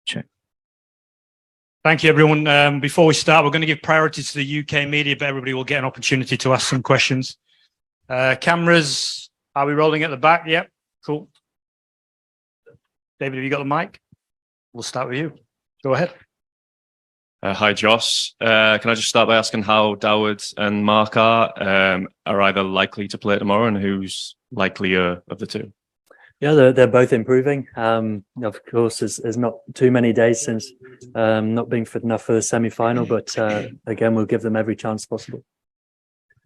Check. Thank you, everyone. Before we start, we're going to give priority to the UK media, but everybody will get an opportunity to ask some questions. Cameras, are we rolling at the back? Yep, cool. David, have you got the mic? We'll start with you. Go ahead. Hi, Josh. Can I just start by asking how Dawid and Mark are either likely to play tomorrow and who's likelier of the two? Yeah, they're both improving. Of course, there's not too many days since not being fit enough for the semi-final, but again, we'll give them every chance possible.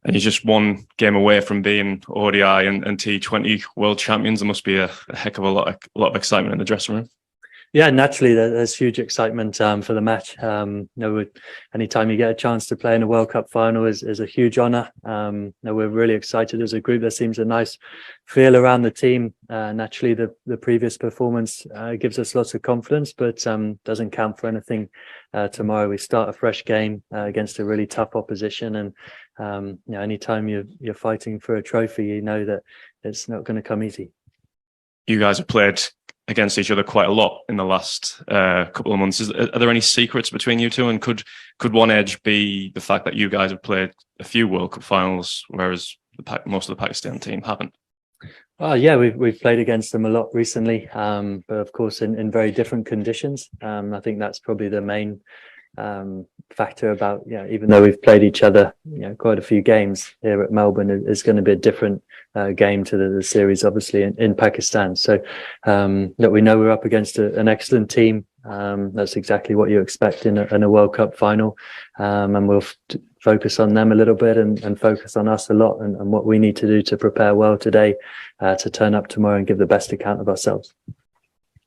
And you're just one game away from being ODI and T20 world champions. There must be a heck of a lot of excitement in the dressing room. Yeah, naturally, there's huge excitement for the match. Anytime you get a chance to play in a World Cup final is a huge honour. We're really excited as a group. There seems a nice feel around the team. Naturally, the previous performance gives us lots of confidence, but doesn't count for anything tomorrow. We start a fresh game against a really tough opposition, and anytime you're fighting for a trophy, you know that it's not going to come easy. You guys have played against each other quite a lot in the last couple of months. Are there any secrets between you two? And could one edge be the fact that you guys have played a few World Cup finals, whereas most of the Pakistan team haven't? Yeah, we've played against them a lot recently, but of course in very different conditions. I think that's probably the main factor about, even though we've played each other, quite a few games here at Melbourne, it's going to be a different game to the series, obviously, in Pakistan. So that we know we're up against an excellent team. That's exactly what you expect in a World Cup final, and we'll focus on them a little bit and focus on us a lot and what we need to do to prepare well today to turn up tomorrow and give the best account of ourselves.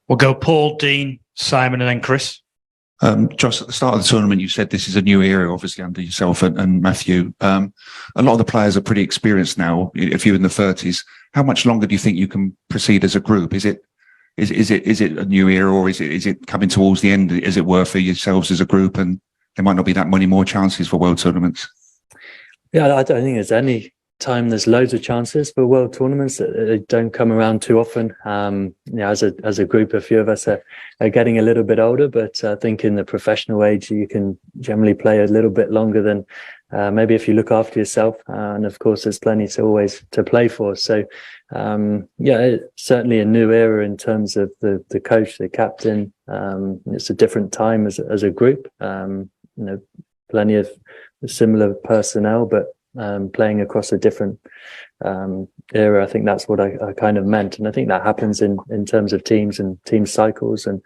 We'll go Paul, Dean, Simon, and then Chris. Josh, at the start of the tournament, you said this is a new era, obviously, under yourself and Matthew. A lot of the players are pretty experienced now, a few in the 30s. How much longer do you think you can proceed as a group? Is it a new era, or is it coming towards the end, as it were, for yourselves as a group, and there might not be that many more chances for world tournaments? Yeah, I don't think there's any time there's loads of chances for world tournaments. They don't come around too often. As a group, a few of us are getting a little bit older, but I think in the professional age you can generally play a little bit longer than maybe if you look after yourself, and of course there's plenty to play for. So it's certainly a new era in terms of the coach, the captain. It's a different time as a group. Plenty of similar personnel, but playing across a different era. I think that's what I kind of meant, and I think that happens in terms of teams and team cycles, and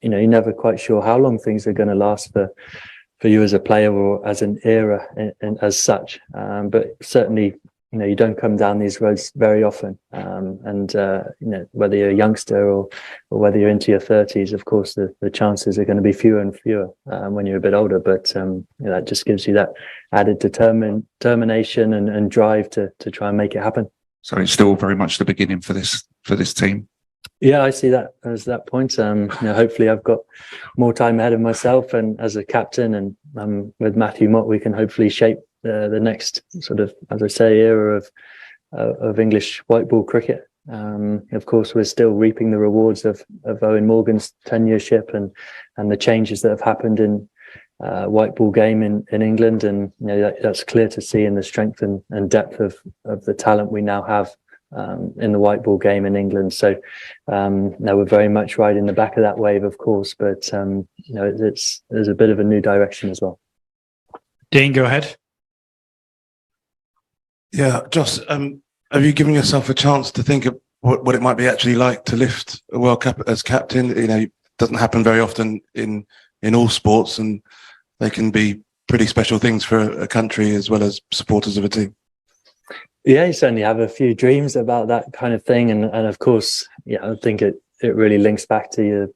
you're never quite sure how long things are going to last for you as a player or as an era and as such, but certainly you don't come down these roads very often, and whether you're a youngster or whether you're into your 30s, of course the chances are going to be fewer and fewer when you're a bit older, but that just gives you that added determination and drive to try and make it happen. So it's still very much the beginning for this team. Yeah, I see that as that point. Hopefully I've got more time ahead of myself, and as a captain and with Matthew Mott, we can hopefully shape the next sort of, as I say, era of English white ball cricket. Of course, we're still reaping the rewards of Eoin Morgan's tenureship and the changes that have happened in white ball game in England, and that's clear to see in the strength and depth of the talent we now have in the white ball game in England. So we're very much riding the back of that wave, of course, but there's a bit of a new direction as well. Dean, go ahead. Yeah, Josh, have you given yourself a chance to think of what it might be actually like to lift a World Cup as captain? It doesn't happen very often in all sports, and they can be pretty special things for a country as well as supporters of a team. Yeah, you certainly have a few dreams about that kind of thing, and of course, I think it really links back to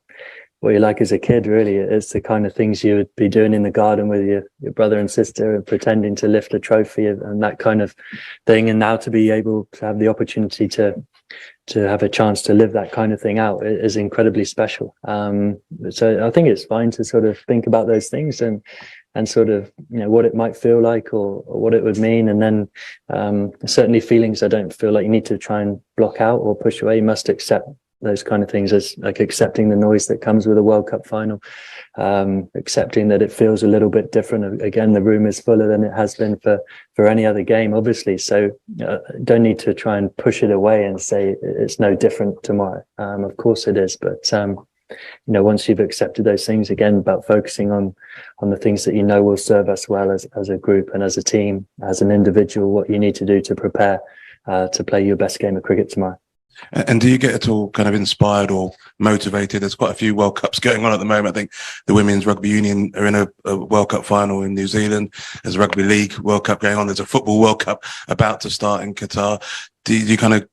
what you like as a kid, really. It's the kind of things you would be doing in the garden with your brother and sister and pretending to lift a trophy and that kind of thing. And now to be able to have the opportunity to have a chance to live that kind of thing out is incredibly special. So I think it's fine to sort of think about those things and sort of, what it might feel like or what it would mean. And then certainly feelings I don't feel like you need to try and block out or push away. You must accept those kind of things, as like accepting the noise that comes with a World Cup final, accepting that it feels a little bit different. Again, the room is fuller than it has been for any other game, obviously. So don't need to try and push it away and say it's no different tomorrow. Of course it is, but once you've accepted those things, again, about focusing on the things that will serve us well as a group and as a team, as an individual, what you need to do to prepare to play your best game of cricket tomorrow. And do you get at all kind of inspired or motivated? There's quite a few World Cups going on at the moment. I think the Women's Rugby Union are in a World Cup final in New Zealand. There's a Rugby League World Cup going on. There's a Football World Cup about to start in Qatar. Do you kind of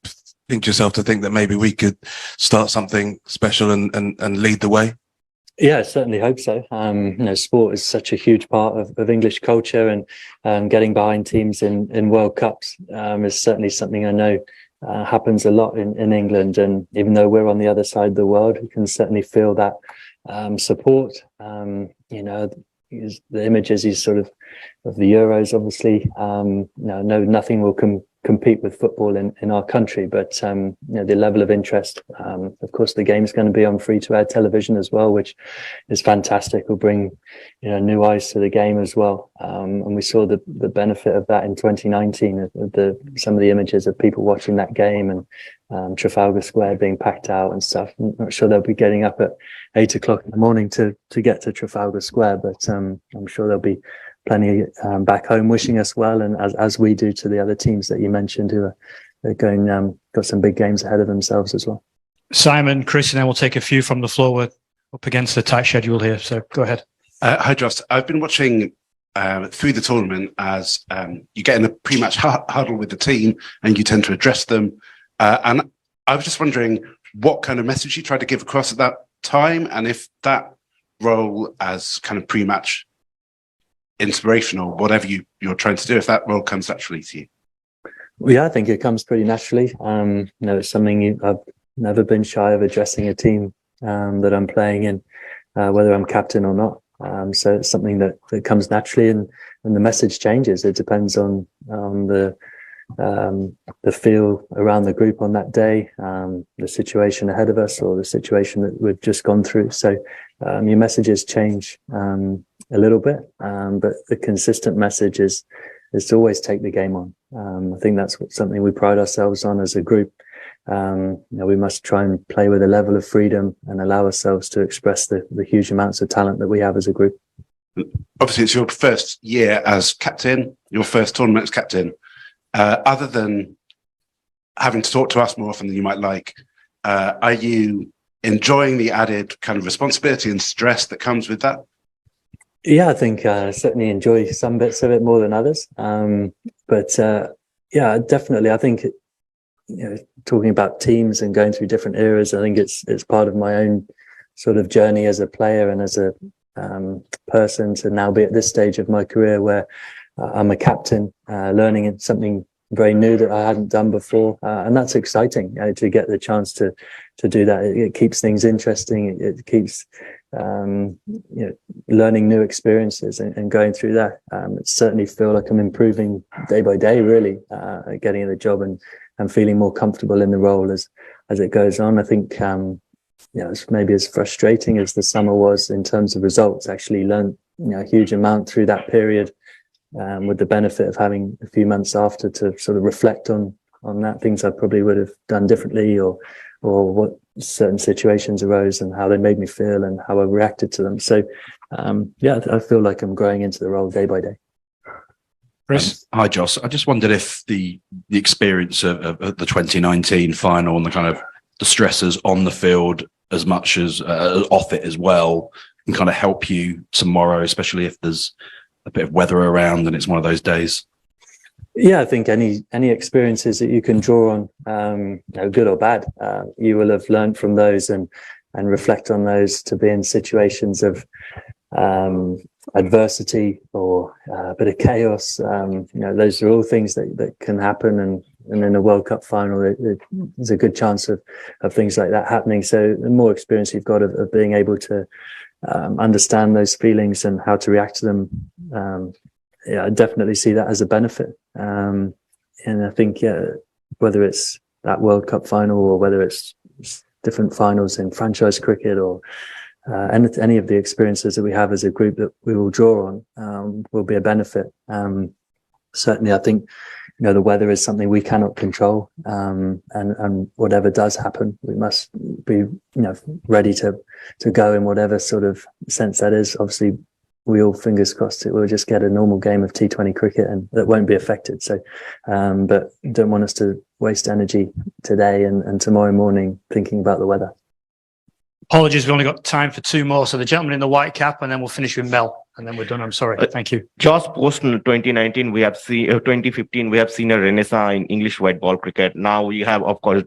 think to yourself to think that maybe we could start something special and lead the way? Yeah, I certainly hope so. Sport is such a huge part of English culture, and getting behind teams in World Cups is certainly something I know happens a lot in England. And even though we're on the other side of the world, we can certainly feel that support. The images is sort of the Euros, obviously. Nothing will compete with football in our country, but the level of interest, of course the game is going to be on free to air television as well, which is fantastic. Will bring new eyes to the game as well, and we saw the benefit of that in 2019, some of the images of people watching that game, and Trafalgar Square being packed out and stuff. I'm not sure they'll be getting up at 8 o'clock in the morning to get to Trafalgar Square, but I'm sure there'll be plenty back home wishing us well, and as we do to the other teams that you mentioned who are going, got some big games ahead of themselves as well. Simon, Chris, and then we'll take a few from the floor. We're up against the tight schedule here, so go ahead. Hi, Josh. I've been watching through the tournament as you get in a pre-match huddle with the team and you tend to address them. And I was just wondering what kind of message you tried to give across at that time, and if that role as kind of pre-match inspirational, whatever you're trying to do, if that role comes naturally to you. Well, yeah, I think it comes pretty naturally. It's something I've never been shy of addressing a team that I'm playing in, whether I'm captain or not. So it's something that comes naturally, and the message changes. It depends on the feel around the group on that day, the situation ahead of us, or the situation that we've just gone through. So your messages change a little bit, but the consistent message is to always take the game on. I think that's something we pride ourselves on as a group. We must try and play with a level of freedom and allow ourselves to express the huge amounts of talent that we have as a group. Obviously, it's your first year as captain, your first tournament as captain. Other than having to talk to us more often than you might like, are you enjoying the added kind of responsibility and stress that comes with that? Yeah, I think I certainly enjoy some bits of it more than others. But yeah, definitely. I think, talking about teams and going through different eras, I think it's part of my own sort of journey as a player and as a person to now be at this stage of my career where I'm a captain, learning something very new that I hadn't done before. And that's exciting to get the chance to do that. It keeps things interesting. It keeps learning new experiences and going through that. It certainly feel like I'm improving day by day, really, getting in the job and feeling more comfortable in the role as it goes on. I think it's maybe as frustrating as the summer was in terms of results. Actually learned a huge amount through that period, with the benefit of having a few months after to sort of reflect on that, things I probably would have done differently, or what certain situations arose and how they made me feel and how I reacted to them. So I feel like I'm growing into the role day by day. Chris? Hi, Josh. I just wondered if the experience of the 2019 final and the kind of the stresses on the field as much as off it as well can kind of help you tomorrow, especially if there's a bit of weather around and it's one of those days. Yeah, I think any experiences that you can draw on, good or bad, you will have learned from those and and reflect on those, to be in situations of adversity or a bit of chaos. Those are all things that can happen, and in a World Cup final, there's a good chance of things like that happening. So the more experience you've got of being able to understand those feelings and how to react to them, I definitely see that as a benefit. And I think, whether it's that World Cup final or whether it's different finals in franchise cricket or any of the experiences that we have as a group that we will draw on, will be a benefit. Certainly, I think, the weather is something we cannot control, and whatever does happen, we must be, ready to go in whatever sort of sense that is. Obviously, we all, fingers crossed, it will just get a normal game of T20 cricket and that won't be affected. So, but don't want us to waste energy today and tomorrow morning thinking about the weather. Apologies, we've only got time for two more. So the gentleman in the white cap, and then we'll finish with Mel, and then we're done. I'm sorry. Thank you. Josh, post 2019, we have seen 2015, we have seen a renaissance in English white ball cricket. Now we have, of course,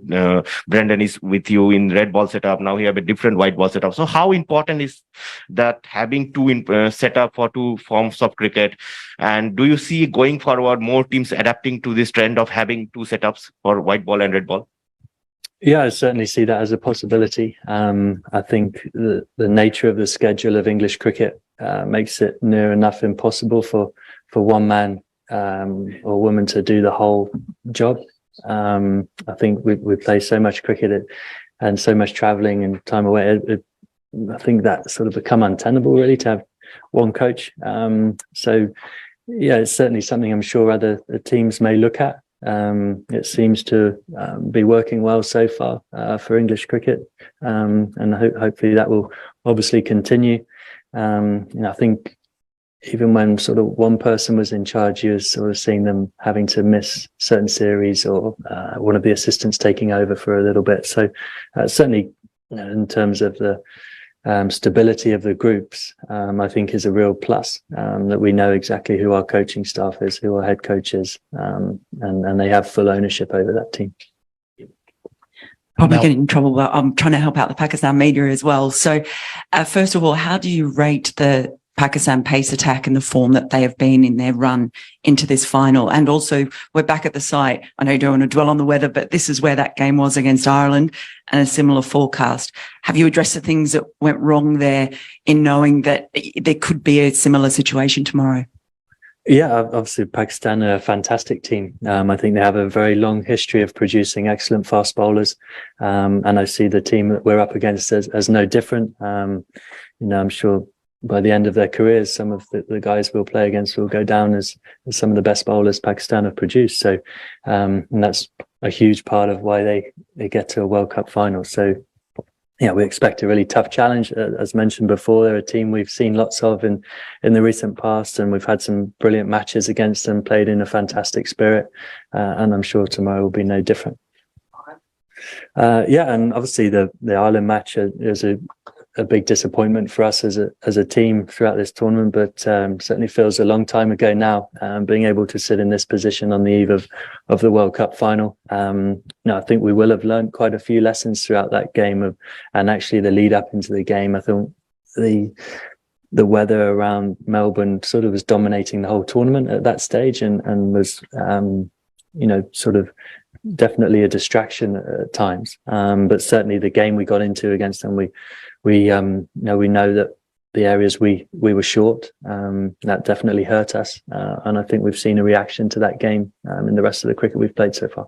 Brendan is with you in red ball setup. Now we have a different white ball setup. So how important is that, having two setup for two forms of cricket? And do you see going forward more teams adapting to this trend of having two setups for white ball and red ball? Yeah, I certainly see that as a possibility. I think the nature of the schedule of English cricket makes it near enough impossible for one man or woman to do the whole job. I think we play so much cricket and so much travelling and time away. I think that sort of become untenable, really, to have one coach. So, yeah, it's certainly something I'm sure other teams may look at. It seems to be working well so far for English cricket, and hopefully that will obviously continue. I think even when sort of one person was in charge, you were sort of seeing them having to miss certain series, or one of the assistants taking over for a little bit. So certainly, in terms of the stability of the groups, I think is a real plus, that we know exactly who our coaching staff is, who our head coach is, and they have full ownership over that team. Probably getting in trouble, but I'm trying to help out the Pakistan media as well. So first of all, how do you rate the Pakistan pace attack and the form that they have been in their run into this final? And also, we're back at the site. I know you don't want to dwell on the weather, but this is where that game was against Ireland, and a similar forecast. Have you addressed the things that went wrong there in knowing that there could be a similar situation tomorrow? Yeah, obviously Pakistan are a fantastic team. I think they have a very long history of producing excellent fast bowlers, and I see the team that we're up against as no different. I'm sure by the end of their careers, some of the guys we'll play against will go down as some of the best bowlers Pakistan have produced. So, and that's a huge part of why they get to a World Cup final. So, yeah, we expect a really tough challenge. As mentioned before, they're a team we've seen lots of in the recent past, and we've had some brilliant matches against them, played in a fantastic spirit, and I'm sure tomorrow will be no different. Yeah, and obviously the Ireland match is a big disappointment for us as a team throughout this tournament, but certainly feels a long time ago now, being able to sit in this position on the eve of the World Cup final. I think we will have learned quite a few lessons throughout that game and actually the lead up into the game. I think the weather around Melbourne sort of was dominating the whole tournament at that stage, and was sort of definitely a distraction at times. But certainly the game we got into against them, we know that the areas we were short, that definitely hurt us, and I think we've seen a reaction to that game in the rest of the cricket we've played so far.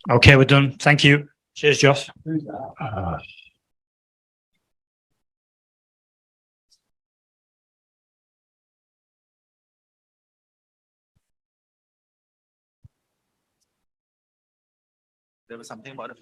Okay, we're done. Thank you. Cheers, Josh. There was something about a